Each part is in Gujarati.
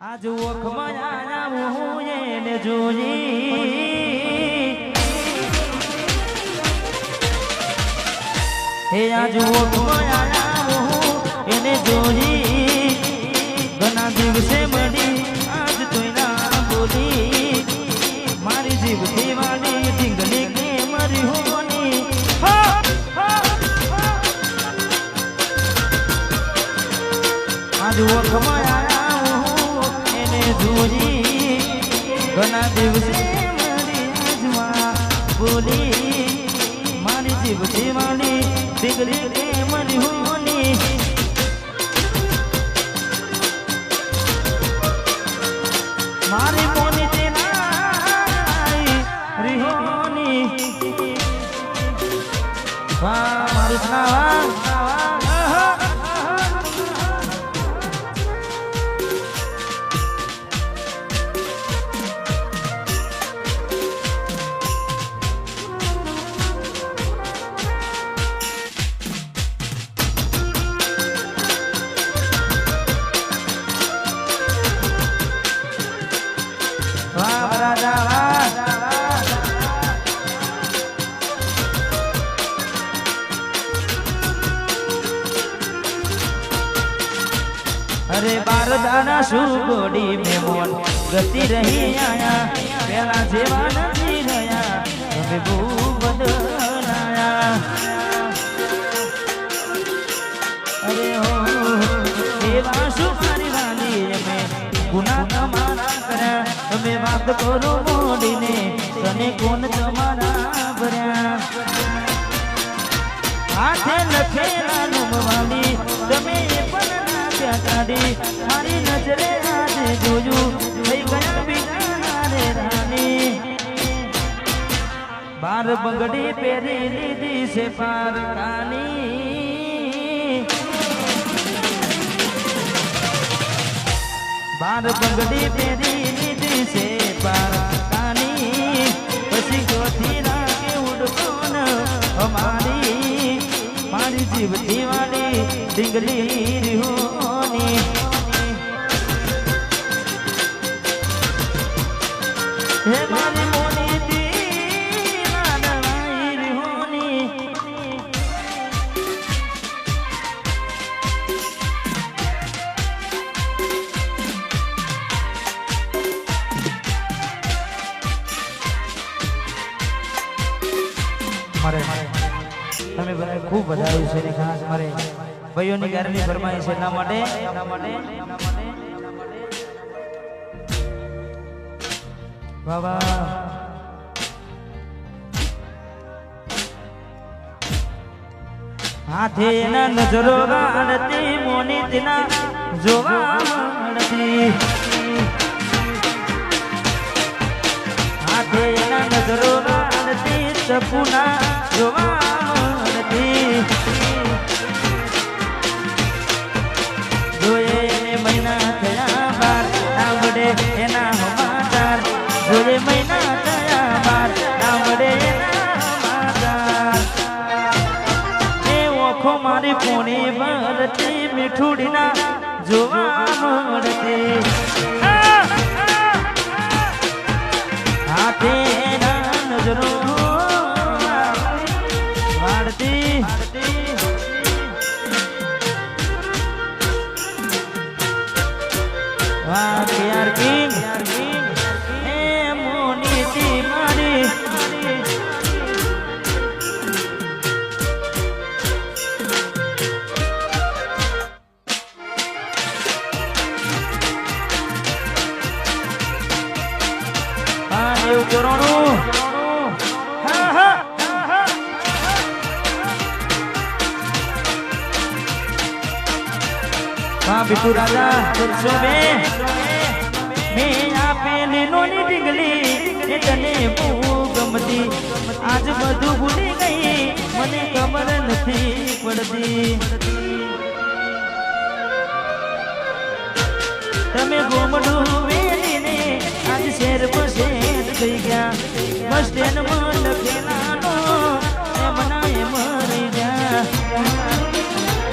આજ ઓખમાં આયા હું એને જોઈ હે આજ ઓખમાં આયા હું એને જોઈ ઘણા દિવસે મળી આજ તોય ના બોલી મારી જીવથી વાળી ઢીંગલી કે મરી હોની આજ ઓખમાં ઘણા દિવસે મારી આજમાં બોલી મારી જીવથી વાળી દીકરી કે મરી હોની મારી મોની તેના રિહોની વાહ મારું સ્નાવા अरे बार दाना सुगोड़ी में मोन गति रही आया पहला जेवा नहीं रहा हमें बू बदलाया अरे हो देवा सुमारी वाली में गुना तमारा करा हमें बात करो मोड़ी ने तने कौन तमारा भरा हाथे लखेला नुमवाली तमे मारी नजरे आज जोजू થઈ ગયા બીના રે રાની બાર બંગડી પહેરી લીધી છે પારકાની બાર બંગડી પહેરી લીધી છે પારકાની પછી ગોથી રાખે ઉડકોન અમારી મારી જીવતી વાળી ડીંગલી રીહોની હે મારી મોની દીના દવાઈ રીહોની મારે તમે બધા ખૂબ વધાવ્યું છે ખાસ મારે ભાઈઓની ઘરની ફરમાઈ છે એના માટે બાબા હાથે એના નજરો ગાડતી મોની તેના જોવા મળતી હાથે એના નજરો ગાડતી સપના જોવા મળતી જોયે એને મહિના થયા બાર આવડે એના સમાચાર જોયે મહિના થયા બાર આવડે એના સમાચાર એ ઓખો મારી પોણી ભરતી મીઠુડીના જોવા મળતી હાથે એના નજરો વાળતી વાહ યાર કિંગ એ મોની તી મારી હા એવું કરવાનું હા હા હા બિટુ રાજા દર્શો મેં આપેલી નોની ડીંગલી એ તને બહુ ગમતી આજ બધું ભૂલી ગઈ મને ખબર નથી પડતી તમે ગોમડું વેલીને આજ શેર પસેર થઈ ગયા બસ સ્ટેન્ડમાં લખેલાનો એમના એ મરી ગયા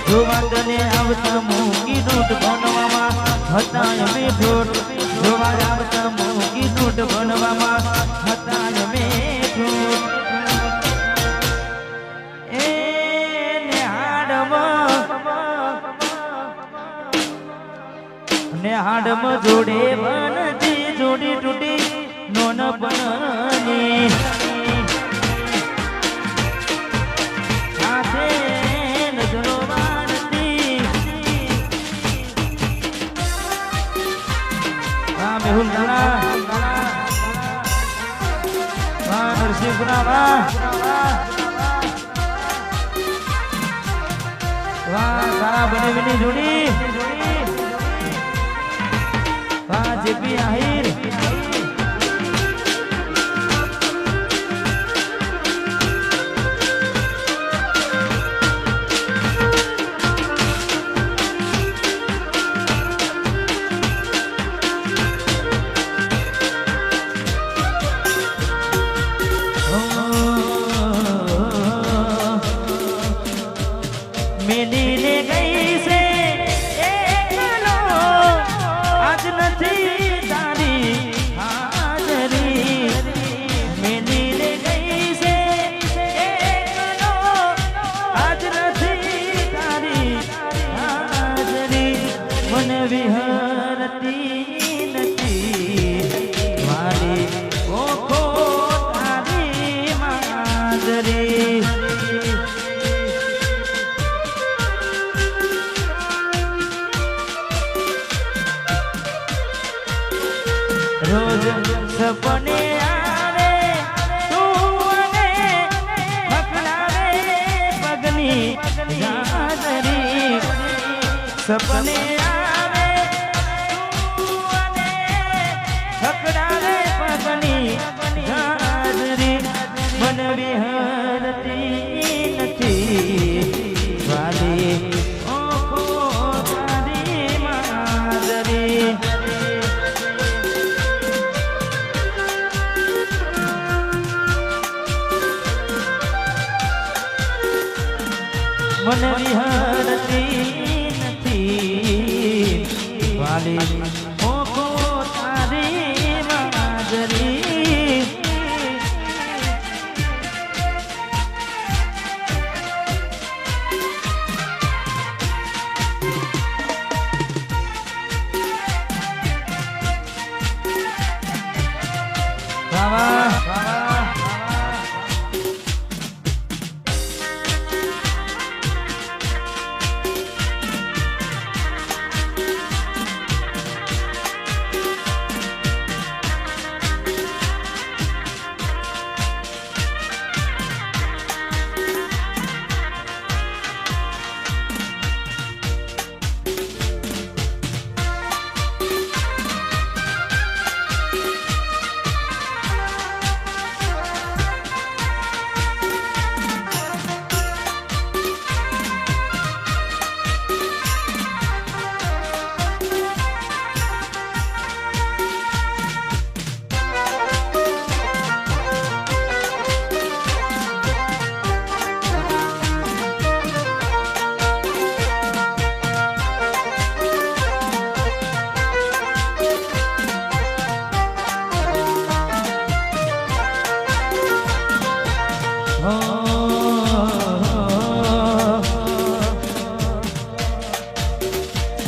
જો વાંધને આવતા મૂકી દૂધ ભણવામાં હતા અમે ઠોઠ જોવા આવતા મોગી ઠોઠ બનવામાં હતા અમે ઠોઠ એ હાડમાં જોડે બનતી જોડી તૂટી નોન બનની સાથે નજરો વાળતી વાહ મેહુલ દાદા વાહ નરસિંહપુરા વાહ સારા બનેવીની જોડી વાહ જેપી આહિર મેલી લે ગઈ છે એકલો આજ નથી તારી હાજરી મેલી લે ગઈ છે એકલો આજ નથી તારી હાજરી મન વિહરતી નથી મારી ઓખો તારી માજરી રોજ સપને આવે તું અને હકલાવે પગની ગાજરી સપને આવે તું અને હકલાવે પગની ગાજરી મન વિહરતી નથી વાલી ઓખો તારી માજરી મન વિહરતી નથી વાલી ઓખો તારી માજરી વાહ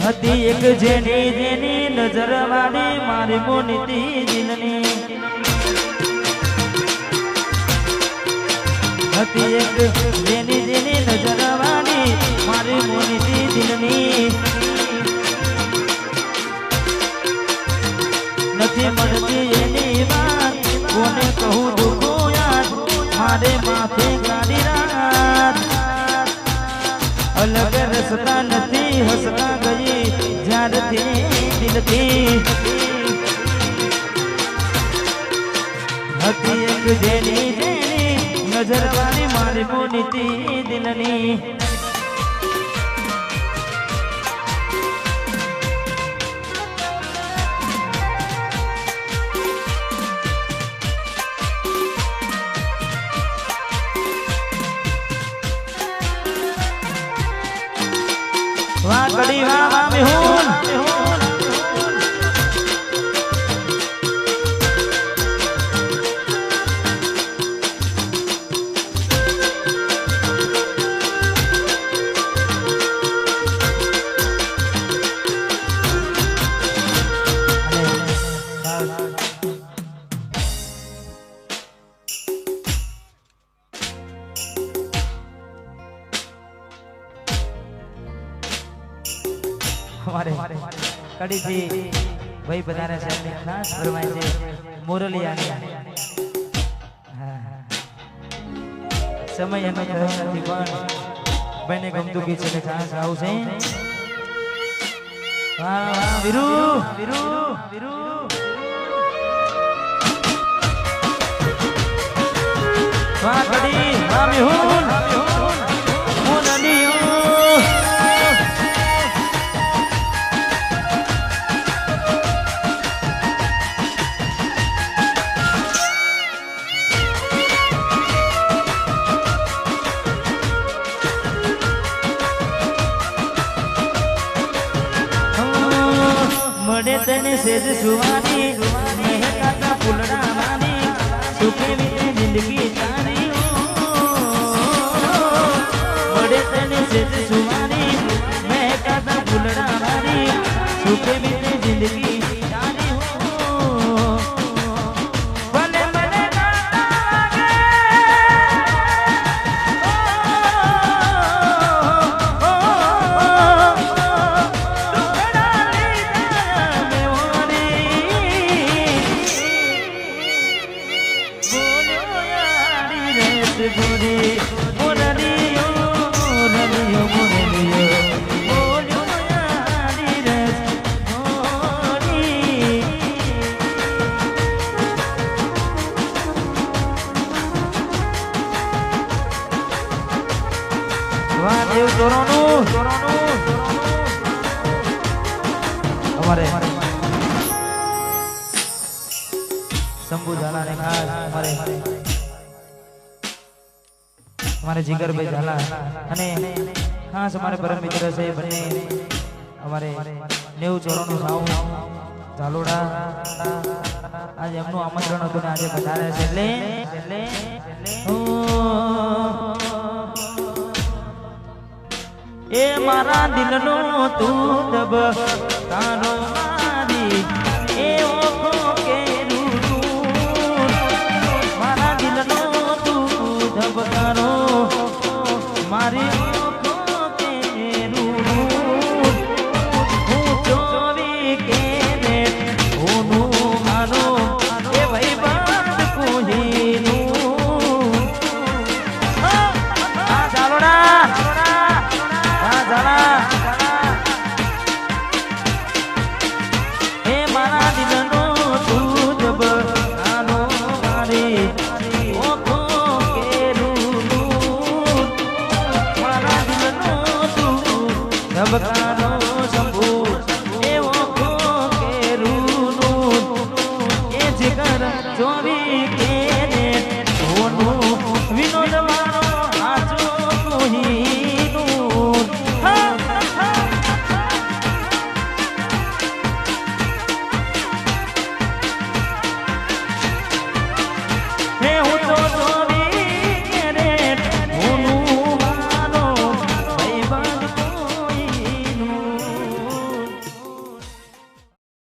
હતી એક જેની જેની નજર વાળી મારી મોનીતી દિલની હતી એક જેની જેની નજર વાળી મારી મોનીતી દિલની નથી મળતી એની વાત કોને કહું દુખો યાદ મારે માથે ગાડી રાત અલગ રસ્તા નથી હસતા ગઈ જ્યારથી દિલથી હતી એક જેની જેની નજર વાળી મારી મોનીતી દિલની વાહ કડી વાહ મેહુલ हमारे कड़ी थी वही बताने से अपने खास फरमाए थे मोरलिया समय એનો થયો નથી પણ બને ગમતું ગીત છે ખાસ આવું છે વાહ વાહ વીરુ વીરુ વીરુ વાહ કડી વાહ મેહુલ મોરલિયો तने सेज सुवानी महकाता फुलड़ा मानी सुखे बीते जिंदगी तारी बड़े तने सेज सुवानी महकाता फुलड़ा मानी सुखे बीते जिंदगी तारी भले मने देव चोरोनु हमारे शंभू झाला ने खास हमारे जिगर भाई झाला અને ખાસ हमारे परम मित्र છે બને हमारे નેવ ચોરોનું સાઉ ઝાલોડા આજે એમનું આમંત્રણ હતું ને આજે બધારે છે એટલે ए मारा दिल नो तू दब तारो मारी ए ओखो के रूरू मारा दिल नो तू दब तारो मारी ओखो के रूरू हूँ चोरी के रे होनू मानो ए भाई बात को ही नू आ चालोड़ा हे मारा दिल नो तू जब आनो मारे ओखो के रूरू मारा दिल नो तू जब आनो शंभू ए ओखो के रूरू ए जिगर चोरी के ने होनू